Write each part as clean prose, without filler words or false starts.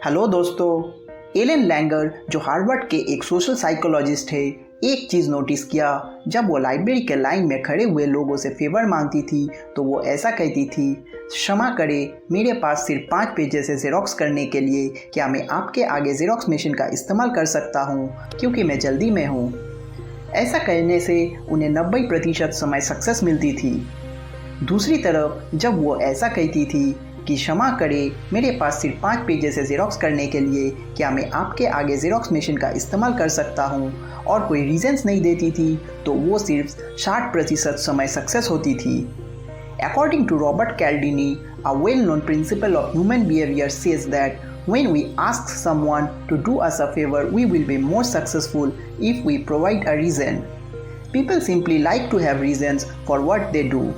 Hello दोस्तों। Elon Langer जो Harvard के एक सोशल साइकोलॉजिस्ट है, एक चीज़ नोटिस किया। जब वो लाइब्रेरी के लाइन में खड़े हुए लोगों से फेवर मांगती थी तो वो ऐसा कहती थी, क्षमा करें, मेरे पास सिर्फ 5 पेजेस है जेरोक्स करने के लिए, क्या मैं आपके आगे जेरोक्स मशीन का इस्तेमाल कर सकता हूँ क्योंकि मैं जल्दी में हूँ। ऐसा कहने से उन्हें 90% समय सक्सेस मिलती थी। दूसरी तरफ जब वो ऐसा कहती थी कि क्षमा करें, मेरे पास सिर्फ 5 पेजेस है जेरोक्स करने के लिए, क्या मैं आपके आगे जेरोक्स मशीन का इस्तेमाल कर सकता हूँ, और कोई रीजंस नहीं देती थी, तो वो सिर्फ 60% समय सक्सेस होती थी। According to Robert Cialdini, a well-known principle of human behavior says that when we ask someone to do us a favor, we will be more successful if we provide a reason. People simply like to have reasons for what they do.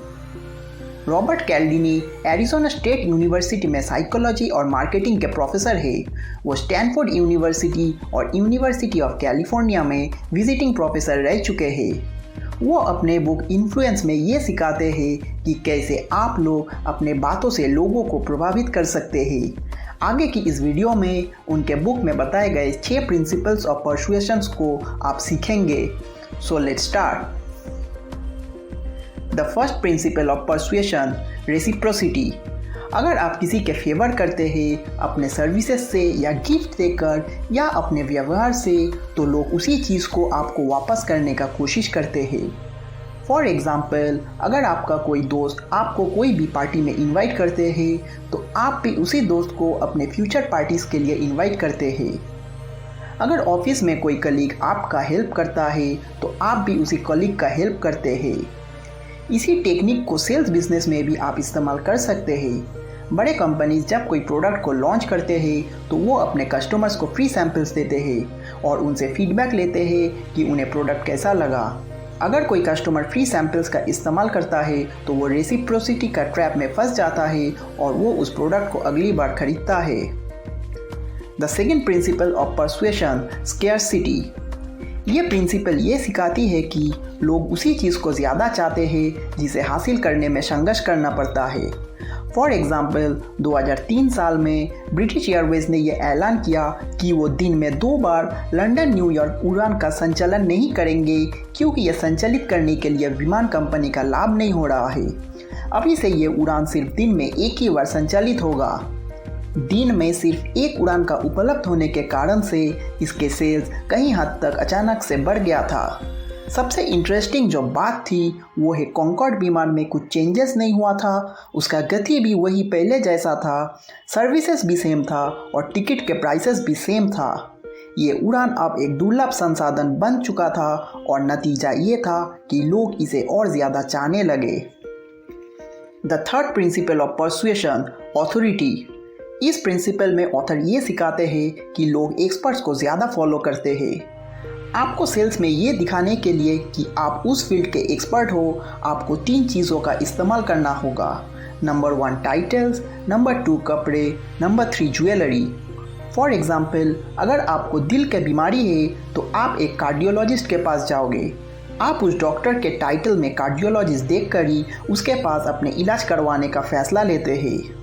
Robert Cialdini Arizona State University में psychology और marketing के professor है। वो Stanford University और University of California में visiting professor रह चुके हैं। वो अपने बुक इन्फ्लुएंस में ये सिखाते हैं कि कैसे आप लोग अपने बातों से लोगों को प्रभावित कर सकते हैं। आगे की इस वीडियो में उनके बुक में बताए गए 6 प्रिंसिपल्स ऑफ परसुएशंस को आप सीखेंगे। So let's start. The first principle of persuasion, reciprocity. अगर आप किसी के फेवर करते हैं अपने सर्विसेज से या गिफ्ट देकर या अपने व्यवहार से, तो लोग उसी चीज़ को आपको वापस करने का कोशिश करते हैं। फॉर एग्ज़ाम्पल, अगर आपका कोई दोस्त आपको कोई भी पार्टी में इनवाइट करते हैं तो आप भी उसी दोस्त को अपने फ्यूचर पार्टीज़ के लिए इनवाइट करते हैं। अगर ऑफिस में कोई कलीग आपका हेल्प करता है तो आप भी उसी कलीग का हेल्प करते हैं। इसी टेक्निक को सेल्स बिजनेस में भी आप इस्तेमाल कर सकते हैं। बड़े कंपनीज जब कोई प्रोडक्ट को लॉन्च करते हैं तो वो अपने कस्टमर्स को फ्री सैंपल्स देते हैं और उनसे फीडबैक लेते हैं कि उन्हें प्रोडक्ट कैसा लगा। अगर कोई कस्टमर फ्री सैंपल्स का इस्तेमाल करता है तो वो रेसिप्रोसिटी का ट्रैप में फंस जाता है और वो उस प्रोडक्ट को अगली बार खरीदता है। The second principle of persuasion, scarcity. ये प्रिंसिपल ये सिखाती है कि लोग उसी चीज़ को ज़्यादा चाहते हैं जिसे हासिल करने में संघर्ष करना पड़ता है। फॉर एग्ज़ाम्पल, 2003 साल में ब्रिटिश एयरवेज ने यह ऐलान किया कि वो दिन में 2 बार लंदन न्यूयॉर्क उड़ान का संचालन नहीं करेंगे क्योंकि यह संचालित करने के लिए विमान कंपनी का लाभ नहीं हो रहा है। अभी से ये उड़ान सिर्फ दिन में एक ही बार संचालित होगा। दिन में सिर्फ एक उड़ान का उपलब्ध होने के कारण से इसके सेल्स कई हद तक अचानक से बढ़ गया था। सबसे इंटरेस्टिंग जो बात थी वो है कॉन्कॉर्ड विमान में कुछ चेंजेस नहीं हुआ था, उसका गति भी वही पहले जैसा था, सर्विसेज भी सेम था और टिकट के प्राइसेस भी सेम था। ये उड़ान अब एक दुर्लभ संसाधन बन चुका था और नतीजा ये था कि लोग इसे और ज़्यादा चाहने लगे। The third principle of persuasion, authority. इस प्रिंसिपल में ऑथर ये सिखाते हैं कि लोग एक्सपर्ट्स को ज़्यादा फॉलो करते हैं। आपको सेल्स में ये दिखाने के लिए कि आप उस फील्ड के एक्सपर्ट हो, आपको 3 चीज़ों का इस्तेमाल करना होगा। नंबर 1 टाइटल्स, नंबर 2 कपड़े, नंबर 3 ज्वेलरी। फॉर एग्ज़ाम्पल, अगर आपको दिल की बीमारी है तो आप एक कार्डियोलॉजिस्ट के पास जाओगे। आप उस डॉक्टर के टाइटल में कार्डियोलॉजिस्ट देखकर ही उसके पास अपने इलाज करवाने का फैसला लेते हैं।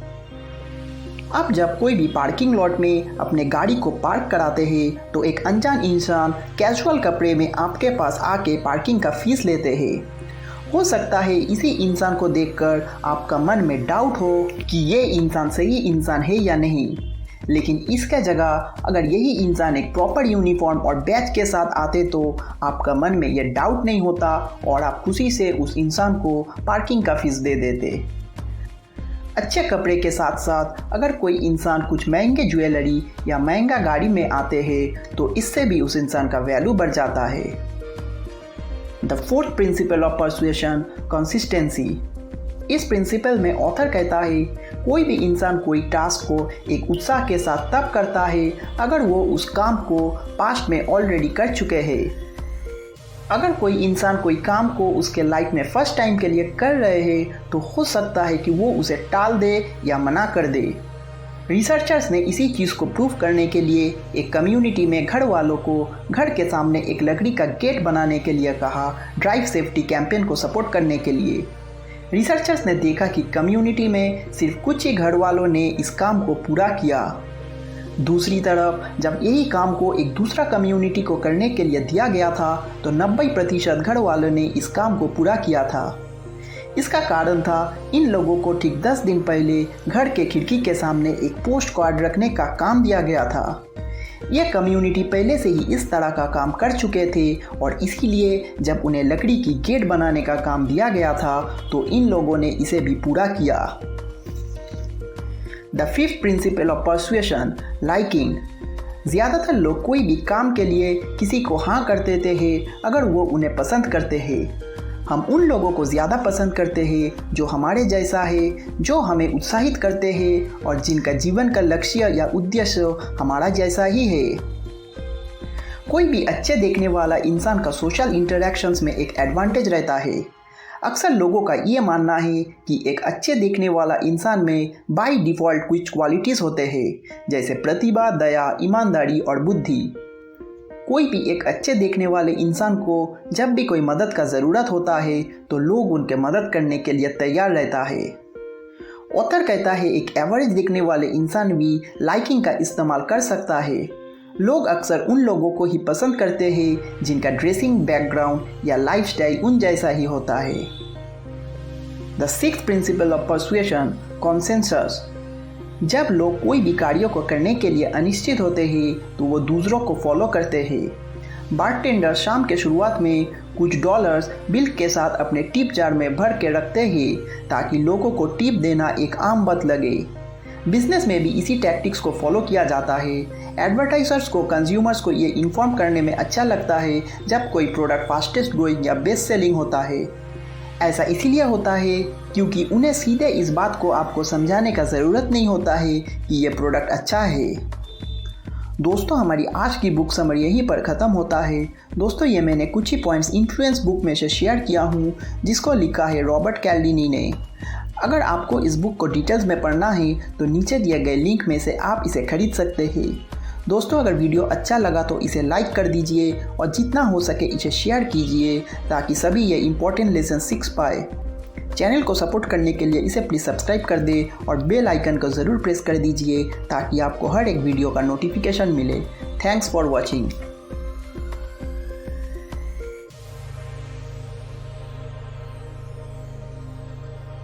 अब जब कोई भी पार्किंग लॉट में अपने गाड़ी को पार्क कराते हैं तो एक अनजान इंसान कैजुअल कपड़े में आपके पास आके पार्किंग का फीस लेते हैं। हो सकता है इसी इंसान को देखकर आपका मन में डाउट हो कि ये इंसान सही इंसान है या नहीं, लेकिन इसके जगह अगर यही इंसान एक प्रॉपर यूनिफॉर्म और बैच के साथ आते तो आपका मन में ये डाउट नहीं होता और आप खुशी से उस इंसान को पार्किंग का फीस दे देते। अच्छे कपड़े के साथ साथ अगर कोई इंसान कुछ महंगे ज्वेलरी या महंगा गाड़ी में आते हैं तो इससे भी उस इंसान का वैल्यू बढ़ जाता है। The fourth principle of persuasion, consistency. इस प्रिंसिपल में ऑथर कहता है कोई भी इंसान कोई टास्क को एक उत्साह के साथ तब करता है अगर वो उस काम को पास्ट में ऑलरेडी कर चुके हैं। अगर कोई इंसान कोई काम को उसके लाइफ में फर्स्ट टाइम के लिए कर रहे हैं तो हो सकता है कि वो उसे टाल दे या मना कर दे। रिसर्चर्स ने इसी चीज़ को प्रूव करने के लिए एक कम्युनिटी में घर वालों को घर के सामने एक लकड़ी का गेट बनाने के लिए कहा, ड्राइव सेफ्टी कैंपेन को सपोर्ट करने के लिए। रिसर्चर्स ने देखा कि कम्युनिटी में सिर्फ कुछ ही घर वालों ने इस काम को पूरा किया। दूसरी तरफ जब यही काम को एक दूसरा कम्युनिटी को करने के लिए दिया गया था तो 90% घर वालों ने इस काम को पूरा किया था। इसका कारण था इन लोगों को ठीक 10 दिन पहले घर के खिड़की के सामने एक पोस्ट कार्ड रखने का काम दिया गया था। यह कम्युनिटी पहले से ही इस तरह का काम कर चुके थे और इसीलिए जब उन्हें लकड़ी की गेट बनाने का काम दिया गया था तो इन लोगों ने इसे भी पूरा किया। The fifth principle of persuasion, liking. ज़्यादातर लोग कोई भी काम के लिए किसी को हाँ कर देते हैं अगर वो उन्हें पसंद करते हैं। हम उन लोगों को ज़्यादा पसंद करते हैं जो हमारे जैसा है, जो हमें उत्साहित करते हैं और जिनका जीवन का लक्ष्य या उद्देश्य हमारा जैसा ही है। कोई भी अच्छे देखने वाला इंसान का सोशल इंटरैक्शंस में एक एडवांटेज रहता है। अक्सर लोगों का ये मानना है कि एक अच्छे देखने वाला इंसान में बाय डिफ़ॉल्ट कुछ क्वालिटीज़ होते हैं जैसे प्रतिभा, दया, ईमानदारी और बुद्धि। कोई भी एक अच्छे देखने वाले इंसान को जब भी कोई मदद का ज़रूरत होता है तो लोग उनके मदद करने के लिए तैयार रहता है। ऑथर कहता है एक एवरेज दिखने वाले इंसान भी लाइकिंग का इस्तेमाल कर सकता है। लोग अक्सर उन लोगों को ही पसंद करते हैं जिनका ड्रेसिंग बैकग्राउंड या लाइफस्टाइल उन जैसा ही होता है। The sixth principle of persuasion, consensus. जब लोग कोई भी कार्यों को करने के लिए अनिश्चित होते हैं तो वो दूसरों को फॉलो करते हैं। बारटेंडर शाम के शुरुआत में कुछ डॉलर्स बिल के साथ अपने टिप जार में भर के रखते हैं ताकि लोगों को टिप देना एक आम बात लगे। बिजनेस में भी इसी टैक्टिक्स को फॉलो किया जाता है। एडवर्टाइजर्स को कंज्यूमर्स को ये इन्फॉर्म करने में अच्छा लगता है जब कोई प्रोडक्ट फास्टेस्ट ग्रोइंग या बेस्ट सेलिंग होता है। ऐसा इसीलिए होता है क्योंकि उन्हें सीधे इस बात को आपको समझाने का ज़रूरत नहीं होता है कि ये प्रोडक्ट अच्छा है। दोस्तों, हमारी आज की बुक समरी यहीं पर ख़त्म होता है। दोस्तों, ये मैंने कुछ ही पॉइंट्स इन्फ्लुएंस बुक में से शेयर किया हूँ जिसको लिखा है रॉबर्ट कैल्डिनी ने। अगर आपको इस बुक को डिटेल्स में पढ़ना है तो नीचे दिए गए लिंक में से आप इसे खरीद सकते हैं। दोस्तों, अगर वीडियो अच्छा लगा तो इसे लाइक कर दीजिए और जितना हो सके इसे शेयर कीजिए ताकि सभी ये इम्पोर्टेंट लेसन सीख पाए। चैनल को सपोर्ट करने के लिए इसे प्लीज़ सब्सक्राइब कर दें और बेल आइकन को ज़रूर प्रेस कर दीजिए ताकि आपको हर एक वीडियो का नोटिफिकेशन मिले। Thanks for watching.